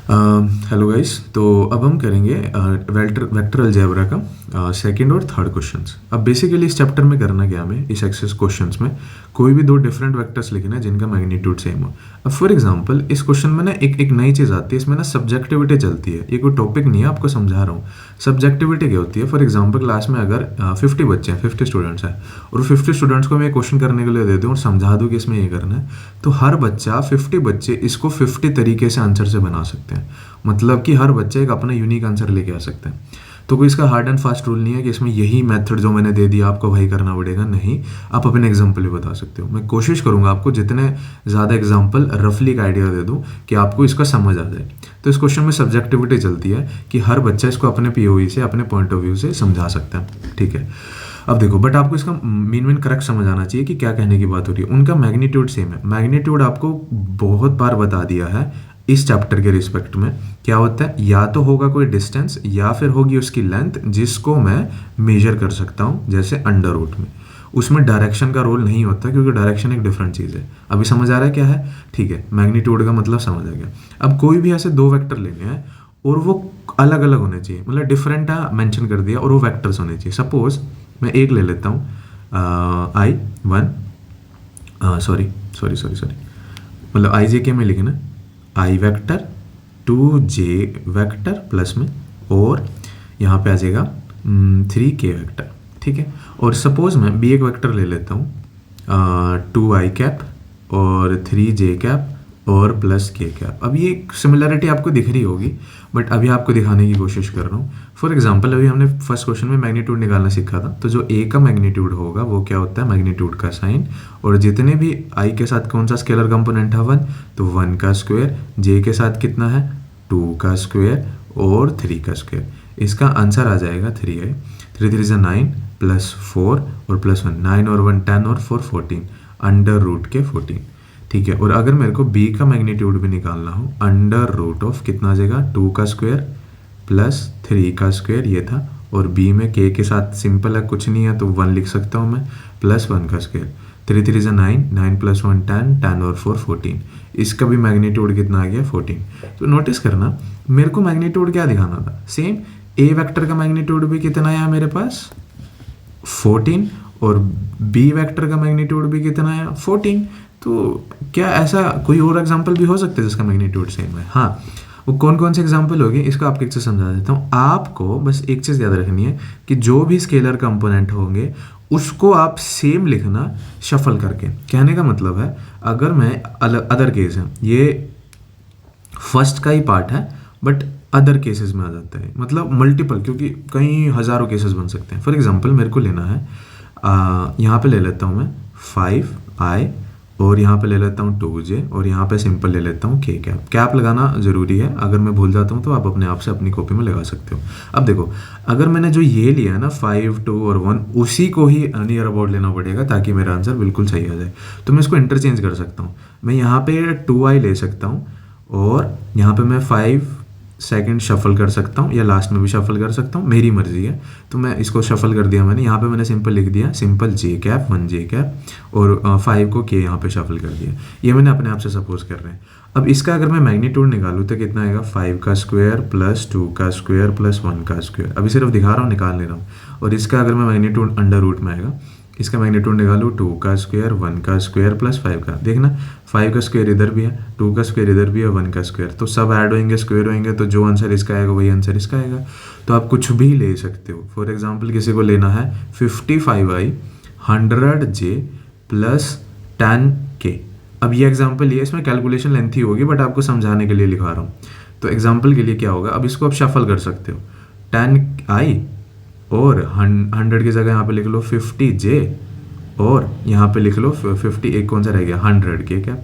Hello guys. तो अब हम करेंगे वेक्टर अलजेब्रा का सेकंड और थर्ड क्वेश्चंस। अब बेसिकली इस चैप्टर में करना क्या हमें, इस एक्सरसाइज क्वेश्चंस में कोई भी दो डिफरेंट वेक्टर्स लिखना है जिनका मैग्नीट्यूड सेम हो। अब फॉर एग्जांपल इस क्वेश्चन में ना एक नई चीज़ आती है, इसमें ना सब्जेक्टिविटी चलती है। ये कोई टॉपिक नहीं है, आपको समझा रहा हूँ। सब्जेक्टिविटी क्या होती है, फॉर एग्जाम्पल क्लास में अगर 50 बच्चे हैं, 50 स्टूडेंट्स हैं, और 50 स्टूडेंट्स को मैं क्वेश्चन करने के लिए दे दूँ और समझा दूँ कि इसमें ये करना है, तो हर बच्चा 50 बच्चे इसको 50 तरीके से आंसर से बना सकते हैं। मतलब कि हर बच्चे एक अपना यूनिक आंसर लेके आ सकते हैं। तो कोई इसका हार्ड एंड फास्ट रूल नहीं है कि इसमें यही मेथड जो मैंने दे दिया आपको वही करना पड़ेगा। नहीं, आप अपने एग्जाम्पल भी बता सकते हो। मैं कोशिश करूंगा आपको जितने ज़्यादा एग्जाम्पल रफली एक आइडिया दे दूं कि आपको इसका समझ आ जाए। तो इस क्वेश्चन में सब्जेक्टिविटी चलती है कि हर बच्चा इसको अपने पीओवी से, अपने पॉइंट ऑफ व्यू से समझा सकता है। ठीक है, अब देखो, बट आपको इसका मीन करेक्ट समझ आना चाहिए कि क्या कहने की बात हो रही है। उनका मैग्नीट्यूड सेम है। मैग्नीट्यूड आपको बहुत बार बता दिया है इस चैप्टर के रिस्पेक्ट में। क्या होता है, या तो होगा कोई डिस्टेंस या फिर होगी उसकी लेंथ जिसको मैं मेजर कर सकता हूँ, जैसे अंडर रूट में। उसमें डायरेक्शन का रोल नहीं होता क्योंकि डायरेक्शन एक डिफरेंट चीज़ है। अभी समझ आ रहा है क्या है? ठीक है, मैग्नीट्यूड का मतलब समझ आ गया। अब कोई भी ऐसे दो वेक्टर लेने हैं और वो अलग अलग होने चाहिए, मतलब डिफरेंट मेंशन कर दिया, और वो वेक्टर्स होने चाहिए। सपोज मैं एक ले लेता हूँ I1, सॉरी, मतलब आई जे के में लिखना आई वेक्टर 2j वेक्टर प्लस में, और यहाँ पे आ जाएगा 3k वेक्टर। ठीक है, और सपोज मैं भी एक वेक्टर ले लेता हूँ 2i कैप और 3j कैप और प्लस k कैप। अब ये सिमिलरिटी आपको दिख रही होगी, बट अभी आपको दिखाने की कोशिश कर रहा हूँ। फॉर एग्जांपल अभी हमने फर्स्ट क्वेश्चन में मैग्नीट्यूड निकालना सीखा था। तो जो a का मैग्नीट्यूड होगा वो क्या होता है, मैग्नीट्यूड का साइन, और जितने भी i के साथ कौन सा स्केलर कंपोनेंट है 1, तो 1 का स्क्वायर, j के साथ कितना है 2 का स्क्वायर और 3 का स्क्वायर। इसका आंसर आ जाएगा 3i, 3 3 9 प्लस 4 और प्लस 1, 9 और 1 10 और 4 14, अंडर रूट के 14। ठीक है, और अगर मेरे को b का मैग्नीट्यूड भी निकालना हो, अंडर रूट ऑफ कितना आ जाएगा 2 का स्क्वायर प्लस 3 का स्क्वायर ये था, और b में k के साथ सिंपल है, कुछ नहीं है तो 1 लिख सकता हूँ मैं, प्लस 1 का स्क्वायर, 3 3 9 9 प्लस 1 10, 10 और 4 14। इसका भी मैग्नीट्यूड कितना आ गया 14। तो नोटिस करना, मेरे को मैग्नीट्यूड क्या दिखाना था, सेम a वेक्टर का मैग्नीट्यूड भी कितना आया मेरे पास 14, और b वेक्टर का मैग्नीट्यूड भी कितना आया 14। तो क्या ऐसा कोई और एग्जांपल भी हो सकता है जिसका मैग्नीट्यूड सेम है? हाँ, वो कौन कौन से एग्जांपल होगी इसको आपको एक चीज़ समझा देता हूँ। आपको बस एक चीज़ याद रखनी है कि जो भी स्केलर कंपोनेंट होंगे उसको आप सेम लिखना शफल करके। कहने का मतलब है, अगर मैं अदर केस है, ये फर्स्ट का ही पार्ट है बट अदर केसेस में आ जाता है, मतलब मल्टीपल, क्योंकि कई हज़ारों केसेस बन सकते हैं। फॉर एग्जांपल मेरे को लेना है यहाँ पे ले लेता हूँ मैं 5i, और यहाँ पे ले लेता हूँ 2j, और यहाँ पे सिंपल ले लेता हूँ k कैप। कैप लगाना ज़रूरी है, अगर मैं भूल जाता हूँ तो आप अपने आप से अपनी कॉपी में लगा सकते हो। अब देखो, अगर मैंने जो ये लिया है ना 5 2 और 1, उसी को ही नियर अबाउट लेना पड़ेगा ताकि मेरा आंसर बिल्कुल सही आ जाए। तो मैं इसको इंटरचेंज कर सकता हूँ। मैं यहाँ पे 2i ले सकता हूँ, और यहाँ पे मैं 5 सेकंड शफल कर सकता हूँ, या लास्ट में भी शफल कर सकता हूँ, मेरी मर्जी है। तो मैं इसको शफल कर दिया मैंने। यहाँ पे मैंने सिंपल लिख दिया simple j cap 1j cap, और 5 को k यहाँ पे शफल कर दिया। ये मैंने अपने आप से सपोज कर रहे हैं। अब इसका अगर मैं मैग्नीट्यूड निकालूँ तो कितना आएगा 5 का स्क्वायर प्लस 2 का स्क्वायर प्लस 1 का स्क्वायर। अभी सिर्फ दिखा रहा हूँ, निकाल ले रहा हूँ। और इसका अगर मैं मैग्नीट्यूड अंडर रूट में आएगा, इसका मैग्नीट्यूड निकालूँ 2 का स्क्वायर 1 का स्क्वायर प्लस 5 का। देखना 5 का स्क्वायर इधर भी है, 2 का स्क्वायर इधर भी है, 1 का स्क्वायर, तो सब ऐड होंगे, स्क्वायर होंगे, तो जो आंसर इसका आएगा वही आंसर इसका आएगा। तो आप कुछ भी ले सकते हो। फॉर एग्जांपल किसी को लेना है 55i 100j प्लस 10k। अब ये एग्जांपल ये, इसमें कैलकुलेशन लेंथी होगी बट आपको समझाने के लिए लिखा रहा हूँ। तो एग्जांपल के लिए क्या होगा, अब इसको आप शफल कर सकते हो, 10i और 100 की जगह यहाँ पे लिख लो 50j, और यहाँ पे लिख लो 50, एक कौन सा रह गया 100k क्या।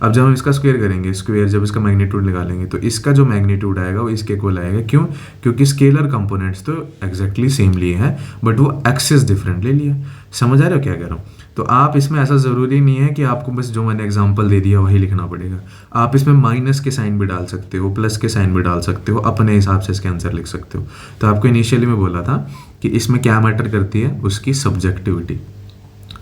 अब जब हम इसका स्क्वायर करेंगे, स्क्वायर जब इसका मैग्नीट्यूड निकालेंगे, तो इसका जो मैग्नीट्यूड आएगा वो इसके इक्वल आएगा। क्यों? क्योंकि स्केलर कंपोनेंट्स तो एग्जैक्टली सेम लिए हैं बट वो एक्सेस डिफरेंट ले लिया। समझ आ रहा है क्या कह रहा हूँ? तो आप इसमें ऐसा ज़रूरी नहीं है कि आपको बस जो मैंने एग्जांपल दे दिया वही लिखना पड़ेगा। आप इसमें माइनस के साइन भी डाल सकते हो, प्लस के साइन भी डाल सकते हो, अपने हिसाब से इसके आंसर लिख सकते हो। तो आपको इनिशियली में बोला था कि इसमें क्या मैटर करती है, उसकी सब्जेक्टिविटी।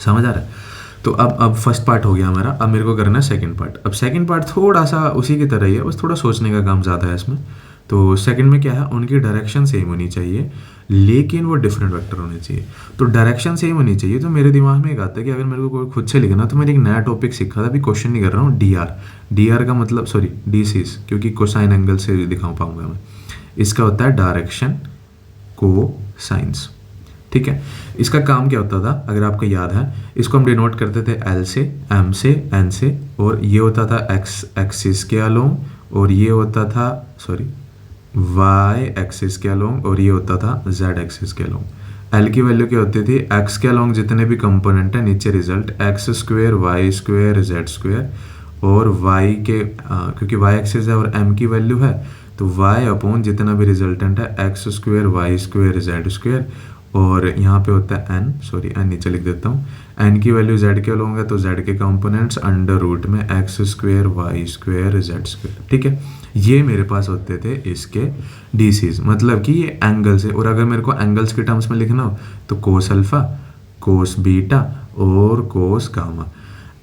समझ आ रहा है? तो अब फर्स्ट पार्ट हो गया हमारा, अब मेरे को करना है सेकंड पार्ट। अब सेकंड पार्ट थोड़ा सा उसी की तरह ही है, बस थोड़ा सोचने का काम ज़्यादा है इसमें। तो सेकंड में क्या है, उनकी डायरेक्शन सेम होनी चाहिए लेकिन वो डिफरेंट वेक्टर होने चाहिए। तो डायरेक्शन सेम होनी चाहिए, तो मेरे दिमाग में एक आता है कि अगर मेरे को कोई खुद से लिखना, तो मैंने एक नया टॉपिक सीखा था, अभी क्वेश्चन नहीं कर रहा हूँ। डी आर का मतलब सॉरी डीसीज, क्योंकि कोसाइन एंगल से दिखा पाऊंगा मैं। इसका होता है डायरेक्शन कोसाइंस, ठीक है। इसका काम क्या होता था अगर आपको याद है, इसको हम डिनोट करते थे एल से, एम से, एन से, और ये होता था एक्स एक्सिस के अलोंग, और ये होता था सॉरी वाई एक्सिस के अलोंग, और ये होता था जेड एक्सिस के अलोंग। एल की वैल्यू क्या होती थी, एक्स के अलोंग जितने भी कंपोनेंट है नीचे result x square y square z square, और वाई के क्योंकि वाई एक्सिस है और एम की वैल्यू है, तो वाई अपॉन जितना भी रिजल्टेंट है x square y square z square, और यहाँ पे होता है एन, सॉरी एन नीचे लिख देता हूँ, एन की वैल्यू जेड के अलोंग है, तो जेड के कंपोनेंट्स अंडर रूट में x square y square z square, ठीक है। ये मेरे पास होते थे इसके डीसीज, मतलब कि ये एंगल से। और अगर मेरे को एंगल्स के टर्म्स में लिखना हो तो कोस अल्फा, कोस बीटा और कोस गामा।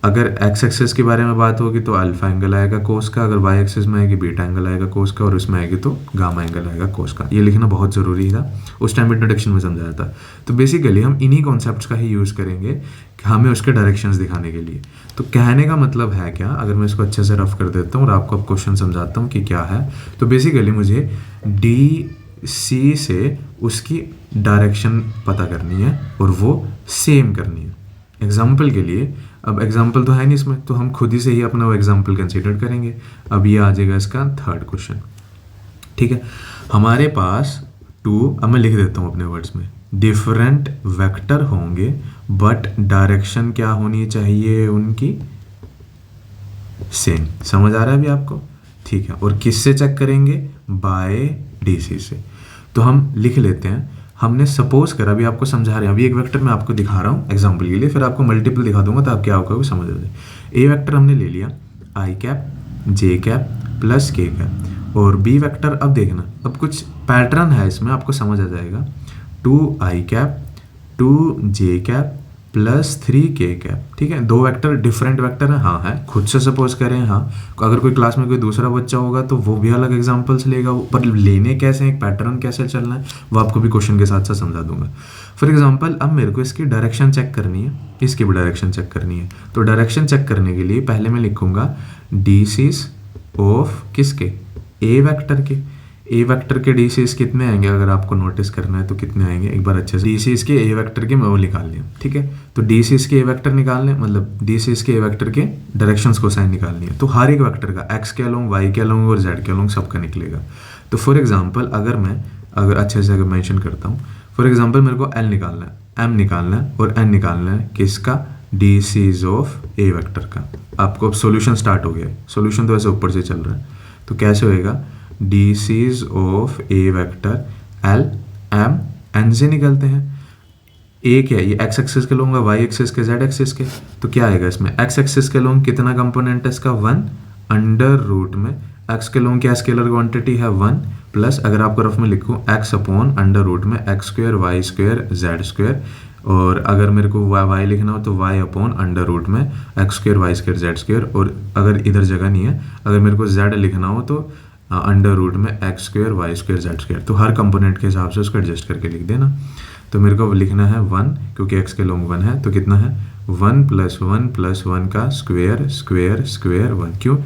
अगर एक्स एक्सिस के बारे में बात होगी तो अल्फा एंगल आएगा कोस का, अगर वाई एक्सिस में आएगी बीटा एंगल आएगा कोस का, और इसमें आएगी तो गामा एंगल आएगा कोस का। ये लिखना बहुत ज़रूरी था, उस टाइम इंट्रोडक्शन में समझाया था। तो बेसिकली हम इन्हीं कॉन्सेप्ट्स का ही यूज़ करेंगे हमें उसके डायरेक्शंस दिखाने के लिए। तो कहने का मतलब है क्या, अगर मैं इसको अच्छे से रफ कर देता हूँ और आपको अब क्वेश्चन समझाता हूँ कि क्या है। तो बेसिकली मुझे डी सी से उसकी डायरेक्शन पता करनी है और वो सेम करनी है। एग्जाम्पल के लिए, अब एग्जाम्पल तो है नहीं इसमें, तो हम खुद ही से ही अपना वो एग्जाम्पल कंसीडर करेंगे। अब ये आ जाएगा इसका थर्ड क्वेश्चन, ठीक है। हमारे पास अब मैं लिख देता हूँ अपने वर्ड्स में, डिफरेंट वेक्टर होंगे बट डायरेक्शन क्या होनी चाहिए उनकी, सेम। समझ आ रहा है अभी आपको, ठीक है। और किससे चेक करेंगे, बाय डीसी से। तो हम लिख लेते हैं, हमने सपोज करा, अभी आपको समझा रहे हैं, अभी एक वेक्टर मैं आपको दिखा रहा हूँ एग्जाम्पल के लिए, फिर आपको मल्टीपल दिखा दूंगा तो आप क्या होगा वो समझ आ जाए। ए वेक्टर हमने ले लिया, आई कैप जे कैप प्लस के कैप, और बी वेक्टर अब देखना, अब कुछ पैटर्न है इसमें आपको समझ आ जाएगा। 2 आई कैप 2 जे कैप प्लस 3 के कैप, ठीक है। दो वेक्टर डिफरेंट वेक्टर है, हाँ है, खुद से सपोज करें, हाँ। अगर कोई क्लास में कोई दूसरा बच्चा होगा तो वो भी अलग एग्जांपल्स लेगा, पर लेने कैसे, एक पैटर्न कैसे चलना है वो आपको भी क्वेश्चन के साथ साथ समझा दूंगा। फॉर एग्जांपल अब मेरे को इसकी डायरेक्शन चेक करनी है, इसकी भी डायरेक्शन चेक करनी है। तो डायरेक्शन चेक करने के लिए पहले मैं लिखूंगा डीसीज ऑफ किसके, ए वेक्टर के। ए वेक्टर के डीसीज कितने आएंगे, अगर आपको नोटिस करना है तो कितने आएंगे एक बार अच्छे से। डीसीज के ए वेक्टर के मैं वो निकाल लिया, ठीक है। तो डीसीज के ए वेक्टर निकालने मतलब डीसीज के ए वेक्टर के डायरेक्शंस को साइन निकालनी है। तो हर एक वेक्टर का एक्स के अलोंग वाई के अलोंग और जेड के अलोंग सबका निकलेगा। तो फॉर एग्जाम्पल अगर अच्छे से मैंशन करता हूँ, फॉर एग्जाम्पल मेरे को एल निकालना है, एम निकालना है और एन निकालना है, किसका, डीसीज ऑफ ए वेक्टर का। आपको अब सोल्यूशन स्टार्ट हो गया है, सोल्यूशन तो ऐसे ऊपर से चल रहा है, तो कैसे होएगा, DCs of a vector l m n से निकलते हैं। ए क्या है, ये एक्स एक्सिस के लूँगा, वाई एक्सिस के, जेड एक्सिस के। तो क्या आएगा इसमें, एक्स एक्सिस के लूँग कितना कंपोनेंट है इसका, 1 अंडर रूट में एक्स के लूँग क्या स्केलर क्वांटिटी है 1 प्लस, अगर आपको रफ में लिखूँ एक्स अपॉन अंडर रूट में x square y square z square, और अगर मेरे को वाई लिखना हो तो वाई अपॉन अंडर रूट में x square y square z square, और अगर इधर जगह नहीं है, अगर मेरे को जेड लिखना हो तो अंडर रूट में x square y square z square. तो हर कंपोनेंट के हिसाब से उसको एडजस्ट करके लिख देना। तो मेरे को लिखना है 1, क्योंकि एक्स के लॉन्ग 1 है, तो कितना है 1 + 1 + 1 का स्क्वायर स्क्वायर स्क्वायर 1, क्यों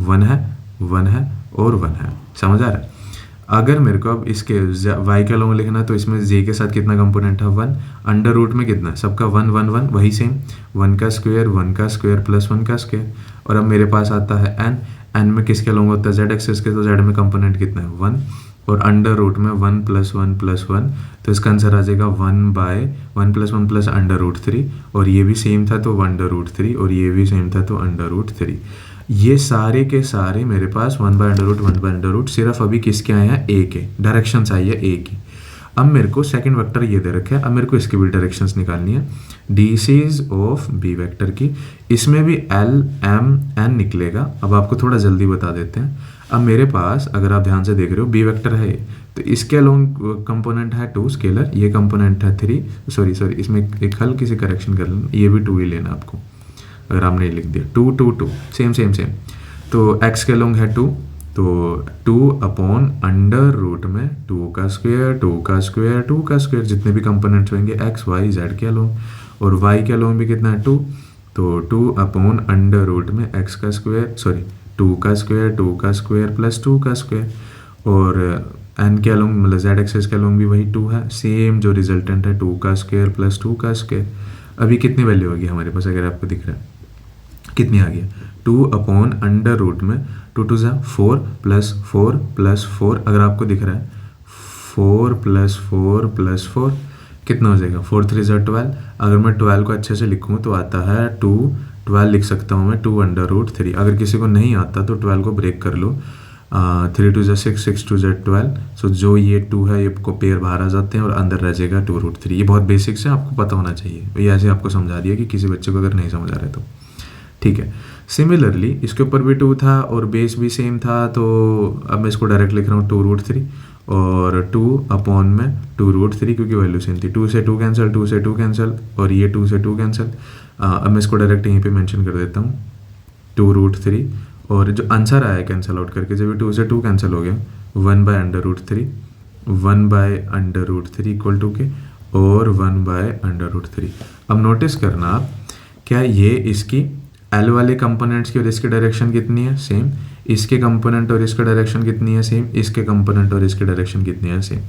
1 है 1 है और 1 है। समझ आ रहा है। अगर मेरे को अब इसके वाई का लॉन्ग लिखना है तो इसमें जे के साथ कितना कंपोनेंट है 1, अंडर रूट में कितना है सबका 1 1 1, वही सेम 1 का स्क्वायर प्लस 1 का स्क्वायर। और अब मेरे पास आता है एन, एन में किसके लॉन्ग होता है जेड एक्सिस के, तो जेड में कंपोनेंट कितना है 1, और अंडर रूट में 1 + 1 + 1, तो इसका आंसर आ जाएगा 1/1 + 1 + अंडर रूट 3, और ये भी सेम था तो अंडर रूट 3, और ये भी सेम था तो अंडर रूट 3। ये सारे के सारे मेरे पास 1/√1/√, सिर्फ अभी किसके आए हैं ए के, डायरेक्शंस आई है ए की। अब मेरे को सेकंड वेक्टर ये दे रखा है, अब मेरे को इसकी भी डायरेक्शंस निकालनी है, डीसीज ऑफ बी वेक्टर की। इसमें भी एल एम एन निकलेगा। अब आपको थोड़ा जल्दी बता देते हैं। अब मेरे पास अगर आप ध्यान से देख रहे हो बी वेक्टर है, तो इसके अलोंग कंपोनेंट है 2 स्केलर, ये कंपोनेंट है 3, सॉरी इसमें एक हल्की सी करेक्शन कर लेना, ये भी 2 ही लेना आपको, अगर आपने लिख दिया 2 2 2 सेम सेम सेम, तो x के लॉन्ग है 2, तो 2 अपॉन अंडर रूट में 2 का स्क्वायर 2 का स्क्वायर 2 का स्क्वायर, जितने भी कंपोनेंट्स होंगे x y z के लॉन्ग, और y के लॉन्ग भी कितना है 2, तो 2 अपॉन अंडर रूट में x का स्क्वायर, सॉरी 2 का स्क्वायर 2 का स्क्वायर प्लस 2 का स्क्वायर, और n के अलॉन्ग मतलब z एक्सिस के अलॉन्ग भी वही 2 है, सेम जो रिजल्टेंट है 2 का स्क्वायर प्लस 2 का स्क्वायर। अभी कितनी वैल्यू होगी हमारे पास, अगर आपको दिख रहा है कितनी आ गया 2 अपॉन अंडर रूट में 2 2 4 प्लस 4 प्लस 4, अगर आपको दिख रहा है 4 प्लस 4 प्लस 4 कितना हो जाएगा 4 3 12। अगर मैं 12 को अच्छे से लिखूँ तो आता है 2, 12 लिख सकता हूँ मैं 2 अंडर रूट 3। अगर किसी को नहीं आता तो 12 को ब्रेक कर लो, 3 2 6 6 2 12, सो जो ये 2 है ये को पेयर बाहर आ जाते हैं और अंदर रह जाएगा 2 रूट 3। ये बहुत बेसिक्स है, आपको पता होना चाहिए, ये ऐसे आपको समझा दिया कि किसी बच्चे को अगर नहीं समझ आ रहा है तो ठीक है। सिमिलरली इसके ऊपर भी 2 था और बेस भी सेम था, तो अब मैं इसको डायरेक्ट लिख रहा हूँ 2 रूट 3 और 2 अपॉन में 2 रूट 3 क्योंकि वैल्यू सेम थी, 2 से 2 कैंसिल 2 से 2 कैंसिल और ये 2 से 2 कैंसिल। अब मैं इसको डायरेक्ट यहीं पे मेंशन कर देता हूँ 2 रूट 3, और जो आंसर आया कैंसिल आउट करके जब 2 से 2 कैंसिल हो गया 1 by under root 3, 1 by under root 3 equal to के और 1 बाय अंडर रूट 3। अब नोटिस करना आप, क्या ये इसकी एल वाले कंपोनेंट्स की और इसकी डायरेक्शन कितनी है सेम, इसके कंपोनेंट और इसका डायरेक्शन कितनी है सेम, इसके कंपोनेंट और इसकी डायरेक्शन कितनी है सेम।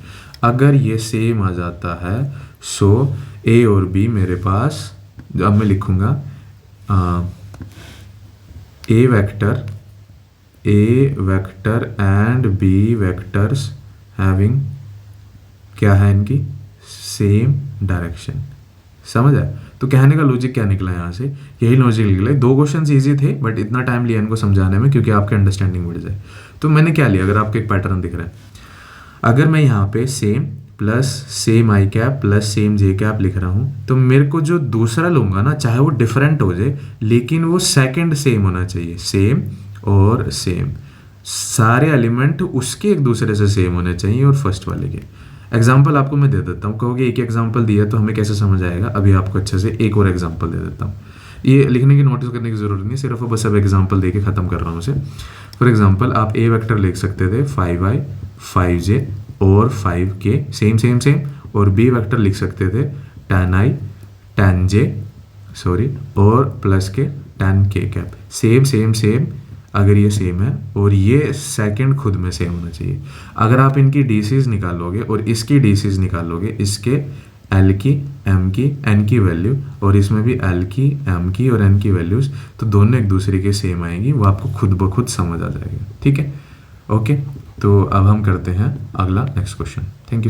अगर ये सेम आ जाता है सो ए और बी मेरे पास, अब मैं लिखूंगा A vector and B vectors having क्या है इनकी सेम डायरेक्शन। समझ आया? तो कहने का लॉजिक क्या निकला यहाँ से, यही लॉजिक निकला। 2 क्वेश्चंस इजी थे बट इतना टाइम लिया इनको समझाने में क्योंकि आपके अंडरस्टैंडिंग बढ़ जाए। तो मैंने क्या लिया, अगर आपको एक पैटर्न दिख रहा है, अगर मैं यहाँ पे सेम प्लस सेम आई कैप प्लस सेम जे कैप लिख रहा हूँ, तो मेरे को जो दूसरा लूंगा ना, चाहे वो डिफरेंट हो जाए लेकिन वो सेकंड सेम होना चाहिए। सेम और सेम, सारे एलिमेंट उसके एक दूसरे से सेम होने चाहिए और फर्स्ट वाले के। एग्जाम्पल आपको मैं दे देता हूँ, कहोगे एक एग्जाम्पल दिया तो हमें कैसे समझ आएगा, अभी आपको अच्छे से एक और एग्जाम्पल दे देता हूँ। ये लिखने की नोटिस करने की जरूरत नहीं, सिर्फ बस अब एग्जाम्पल दे के खत्म कर रहा हूँ उसे। फॉर एग्जाम्पल आप ए वेक्टर लिख सकते थे 5i 5j और 5k सेम सेम सेम, और बी वेक्टर लिख सकते थे 10i 10j सॉरी और प्लस के 10k cap same same same. अगर ये सेम है और ये सेकंड खुद में सेम होना चाहिए। अगर आप इनकी डीसीज निकालोगे और इसकी डीसीज निकालोगे, इसके एल की एम की एन की वैल्यू और इसमें भी एल की एम की और एन की वैल्यूज, तो दोनों एक दूसरे के सेम आएंगी, वो आपको खुद ब खुद समझ आ जाएगा। ठीक है, ओके। तो अब हम करते हैं अगला नेक्स्ट क्वेश्चन। Thank you.